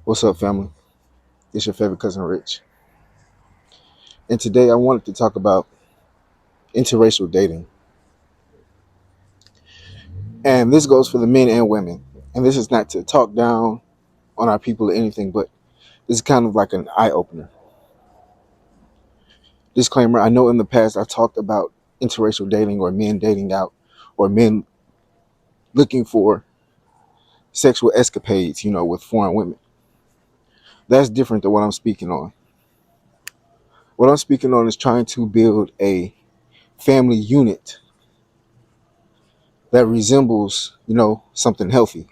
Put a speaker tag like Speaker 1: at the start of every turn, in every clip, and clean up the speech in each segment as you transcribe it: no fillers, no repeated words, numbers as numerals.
Speaker 1: What's up, family? It's your favorite cousin, Rich. And today I wanted to talk about interracial dating. And this goes for the men and women. And this is not to talk down on our people or anything, but this is kind of like an eye opener. Disclaimer, I know in the past I've talked about interracial dating or men dating out or men looking for sexual escapades, with foreign women. That's different than what I'm speaking on. What I'm speaking on is trying to build a family unit that resembles, something healthy.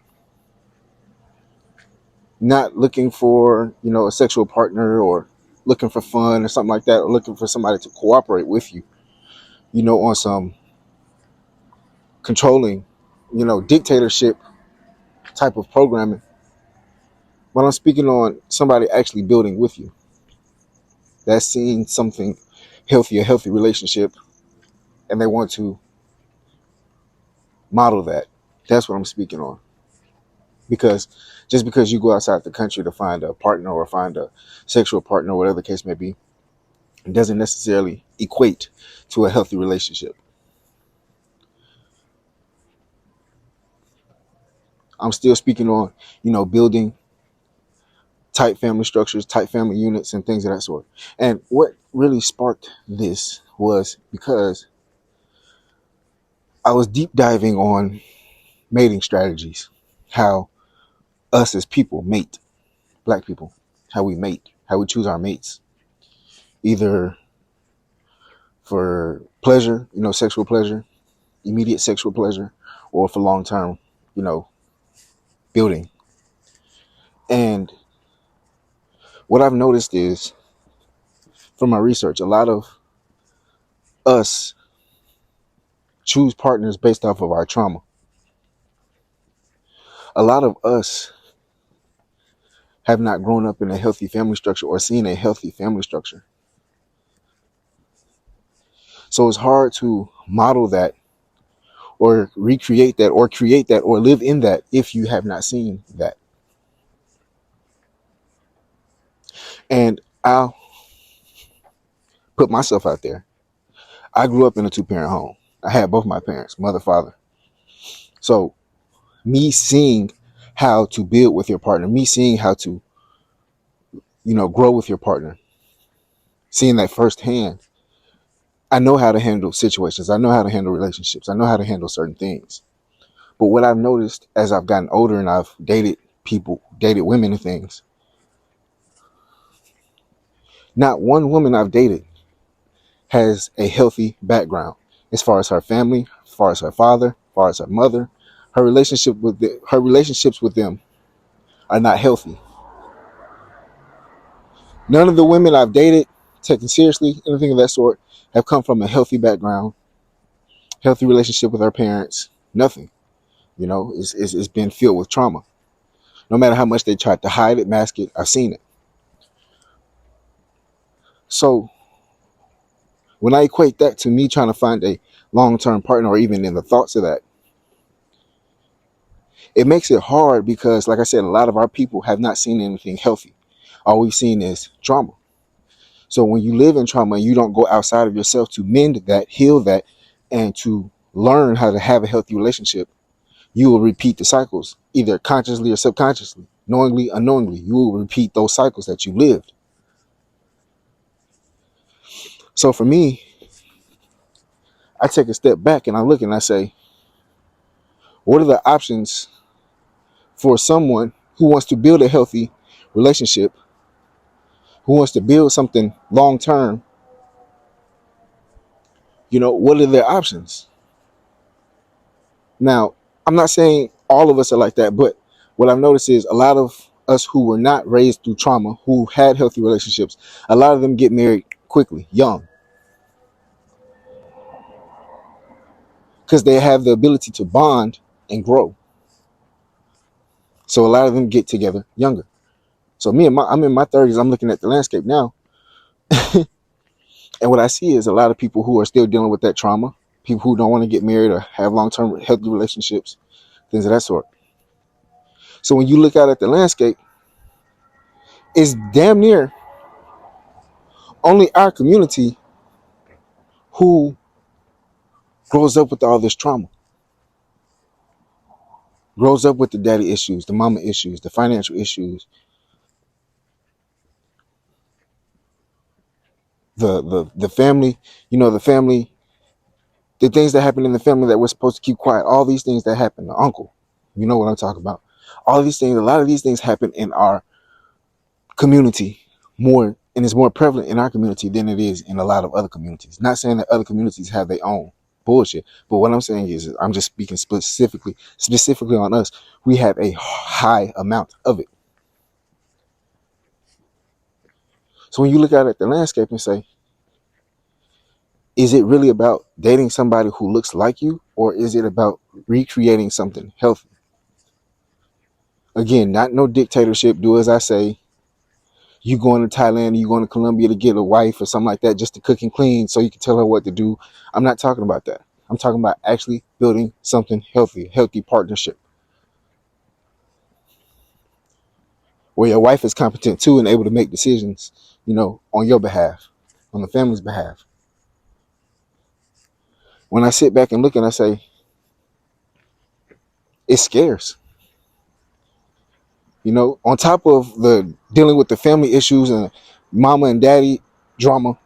Speaker 1: Not looking for, a sexual partner or looking for fun or something like that, or looking for somebody to cooperate with you, on some controlling, dictatorship type of programming. But I'm speaking on somebody actually building with you. That's seeing something healthy, a healthy relationship, and they want to model that. That's what I'm speaking on. Because just because you go outside the country to find a partner or find a sexual partner, whatever the case may be, it doesn't necessarily equate to a healthy relationship. I'm still speaking on, building tight family structures, tight family units, and things of that sort. And what really sparked this was because I was deep diving on mating strategies, how us as people mate, black people, how we mate, how we choose our mates, either for pleasure, sexual pleasure, immediate sexual pleasure, or for long term, you know, building. And what I've noticed is from my research, a lot of us choose partners based off of our trauma. A lot of us have not grown up in a healthy family structure or seen a healthy family structure. So it's hard to model that or recreate that or create that or live in that if you have not seen that. And I'll put myself out there. I grew up in a two-parent home. I had both my parents, mother, father. So me seeing how to build with your partner, me seeing how to, grow with your partner, seeing that firsthand, I know how to handle situations. I know how to handle relationships. I know how to handle certain things. But what I've noticed as I've gotten older and I've dated people, dated women and things, not one woman I've dated has a healthy background as far as her family, as far as her father, as far as her mother. Her relationships with them are not healthy. None of the women I've dated, taken seriously, anything of that sort, have come from a healthy background, healthy relationship with her parents. Nothing. It's been filled with trauma. No matter how much they tried to hide it, mask it, I've seen it. So when I equate that to me trying to find a long-term partner or even in the thoughts of that, it makes it hard because, like I said, a lot of our people have not seen anything healthy. All we've seen is trauma. So when you live in trauma and you don't go outside of yourself to mend that, heal that, and to learn how to have a healthy relationship, you will repeat the cycles, either consciously or subconsciously, knowingly, unknowingly. You will repeat those cycles that you lived. So for me, I take a step back and I look and I say, what are the options for someone who wants to build a healthy relationship, who wants to build something long term? What are their options? Now, I'm not saying all of us are like that, but what I've noticed is a lot of us who were not raised through trauma, who had healthy relationships, a lot of them get married quickly, young, because they have the ability to bond and grow. So a lot of them get together younger. So I'm in my 30s. I'm looking at the landscape now. And what I see is a lot of people who are still dealing with that trauma, people who don't want to get married or have long-term healthy relationships, things of that sort. So when you look out at the landscape, It's damn near only our community who grows up with all this trauma, grows up with the daddy issues, the mama issues, the financial issues, the family, the family, the things that happen in the family that we're supposed to keep quiet, all these things that happen, the uncle, you know what I'm talking about. All these things, a lot of these things happen in our community more, and it's more prevalent in our community than it is in a lot of other communities. Not saying that other communities have their own bullshit, but what I'm saying is I'm just speaking specifically on us. We have a high amount of it. So when you look out at the landscape and say, is it really about dating somebody who looks like you, or is it about recreating something healthy? Again, not no dictatorship, do as I say. You going to Thailand, you going to Colombia to get a wife or something like that just to cook and clean so you can tell her what to do. I'm not talking about that. I'm talking about actually building something healthy partnership where your wife is competent too and able to make decisions, on your behalf, on the family's behalf. When I sit back and look and I say, it's scarce. On top of the dealing with the family issues and mama and daddy drama,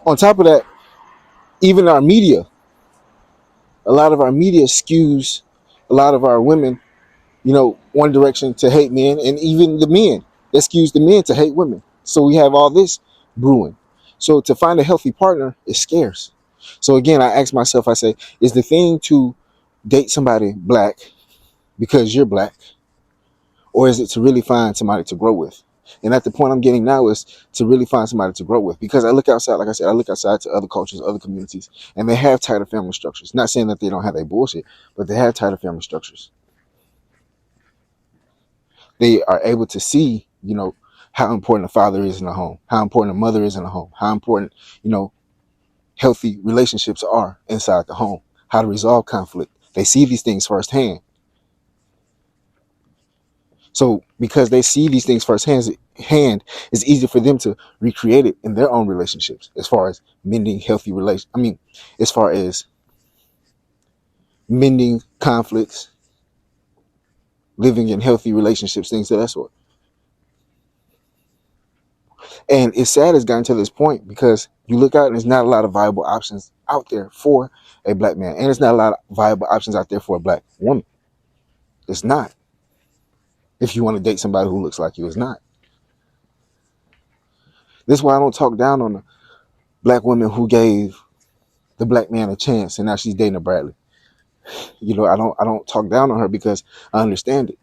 Speaker 1: on top of that, even our media, a lot of our media skews a lot of our women, one direction to hate men, and even the men that skews the men to hate women. So we have all this brewing. So to find a healthy partner is scarce. So again, I ask myself, I say, is the thing to date somebody black because you're black, or is it to really find somebody to grow with? And at the point I'm getting now is to really find somebody to grow with, because I look outside, like I said, I look outside to other cultures, other communities, and they have tighter family structures. Not saying that they don't have their bullshit, but they have tighter family structures. They are able to see, how important a father is in the home, how important a mother is in the home, how important, healthy relationships are inside the home, how to resolve conflict. They see these things firsthand. So because they see these things firsthand, it's easy for them to recreate it in their own relationships as far as mending healthy relations. As far as mending conflicts, living in healthy relationships, things of that sort. And it's sad it's gotten to this point because you look out and there's not a lot of viable options out there for a black man. And there's not a lot of viable options out there for a black woman. It's not. If you want to date somebody who looks like you, it's not. This is why I don't talk down on the black woman who gave the black man a chance and now she's dating a Bradley. I don't talk down on her because I understand it.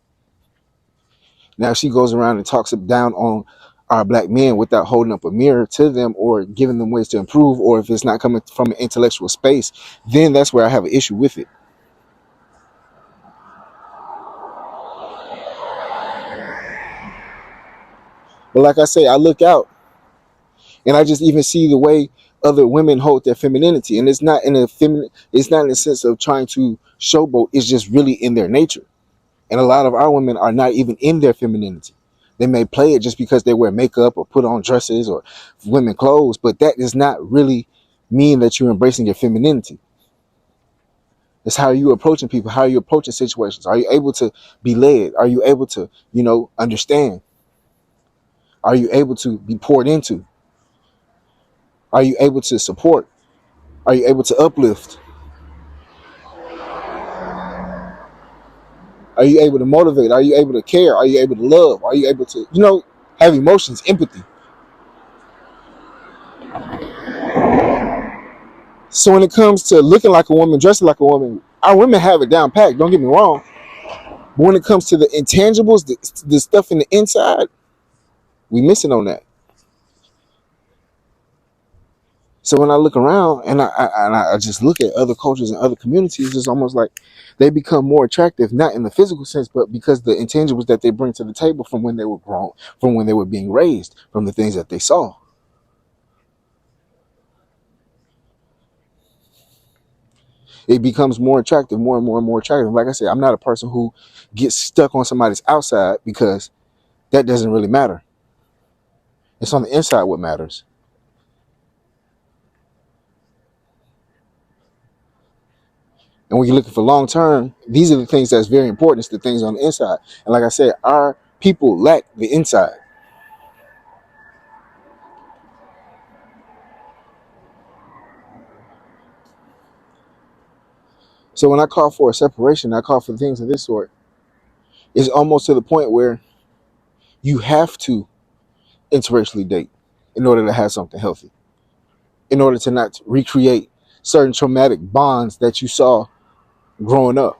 Speaker 1: Now she goes around and talks down on our black men without holding up a mirror to them or giving them ways to improve, or if it's not coming from an intellectual space, then that's where I have an issue with it. But like I say, I look out and I just even see the way other women hold their femininity, and it's not in the sense of trying to showboat. It's just really in their nature. And a lot of our women are not even in their femininity. They may play it just because they wear makeup or put on dresses or women clothes, but that does not really mean that you're embracing your femininity. It's how you approaching people, how you approaching situations. Are you able to be led? Are you able to, understand? Are you able to be poured into? Are you able to support? Are you able to uplift? Are you able to motivate? Are you able to care? Are you able to love? Are you able to, have emotions, empathy? So when it comes to looking like a woman, dressing like a woman, our women have it down packed. Don't get me wrong. But when it comes to the intangibles, the stuff in the inside, we missing on that. So when I look around and I just look at other cultures and other communities, it's almost like they become more attractive, not in the physical sense, but because the intangibles that they bring to the table from when they were grown, from when they were being raised, from the things that they saw. It becomes more attractive, more and more and more attractive. Like I said, I'm not a person who gets stuck on somebody's outside, because that doesn't really matter. It's on the inside what matters. And when you're looking for long term, these are the things that's very important. It's the things on the inside. And like I said, our people lack the inside. So when I call for a separation, I call for things of this sort. It's almost to the point where you have to interracially date in order to have something healthy, in order to not recreate certain traumatic bonds that you saw growing up.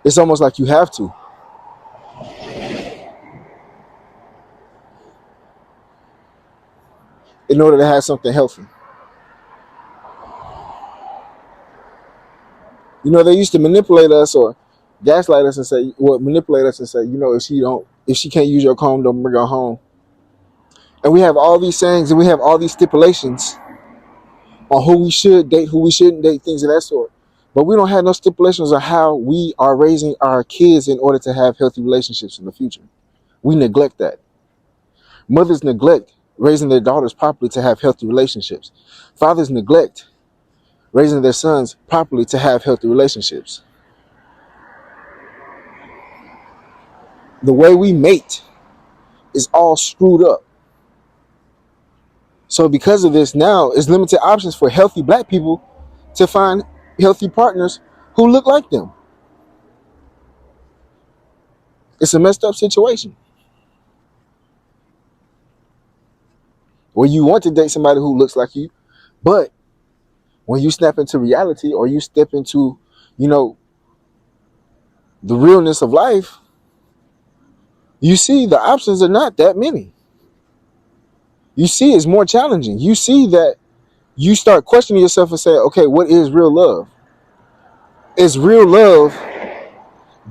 Speaker 1: It's almost like you have to, in order to have something healthy. You know, they used to manipulate us or gaslight us and say, well, manipulate us and say, you know, if she can't use your comb, don't bring her home. And we have all these sayings and we have all these stipulations on who we should date, who we shouldn't date, things of that sort. But we don't have no stipulations on how we are raising our kids in order to have healthy relationships in the future. We neglect that. Mothers neglect raising their daughters properly to have healthy relationships. Fathers neglect raising their sons properly to have healthy relationships. The way we mate is all screwed up. So because of this, now it's limited options for healthy black people to find healthy partners who look like them. It's a messed up situation where you want to date somebody who looks like you, but when you snap into reality or you step into, you know, the realness of life, you see the options are not that many. You see it's more challenging. You see that you start questioning yourself and say, okay, what is real love? Is real love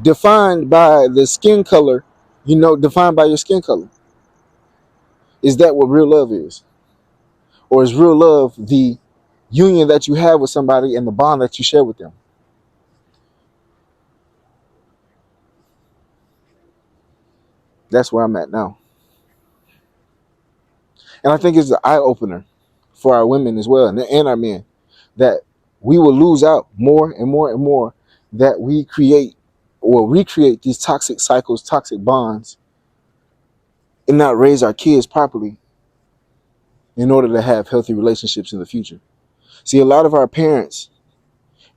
Speaker 1: defined by the skin color, you know, defined by your skin color? Is that what real love is? Or is real love the union that you have with somebody and the bond that you share with them? That's where I'm at now. And I think it's an eye opener for our women as well and our men, that we will lose out more and more and more, that we create or recreate these toxic cycles, toxic bonds, and not raise our kids properly in order to have healthy relationships in the future. See, a lot of our parents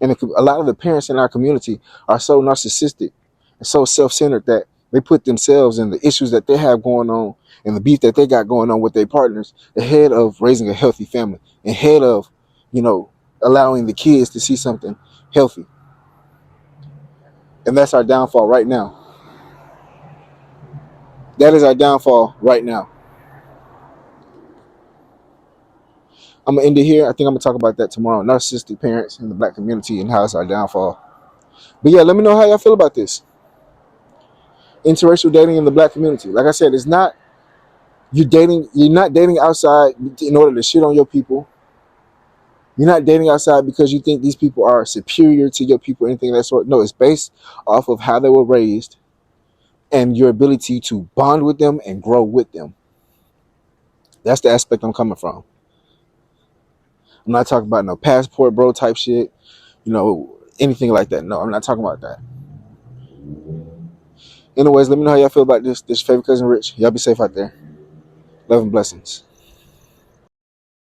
Speaker 1: and a lot of the parents in our community are so narcissistic and so self-centered that they put themselves and the issues that they have going on and the beef that they got going on with their partners ahead of raising a healthy family, ahead of, you know, allowing the kids to see something healthy. And that's our downfall right now. That is our downfall right now. I'm going to end it here. I think I'm going to talk about that tomorrow. Narcissistic parents in the black community and how it's our downfall. But yeah, let me know how y'all feel about this. Interracial dating in the black community. Like I said, it's not, you're not dating outside in order to shit on your people. You're not dating outside because you think these people are superior to your people or anything of that sort. No, it's based off of how they were raised and your ability to bond with them and grow with them. That's the aspect I'm coming from. I'm not talking about no passport bro type shit, you know, anything like that. No, I'm not talking about that. Anyways, let me know how y'all feel about this. This is your favorite cousin Rich. Y'all be safe out there. Love and blessings.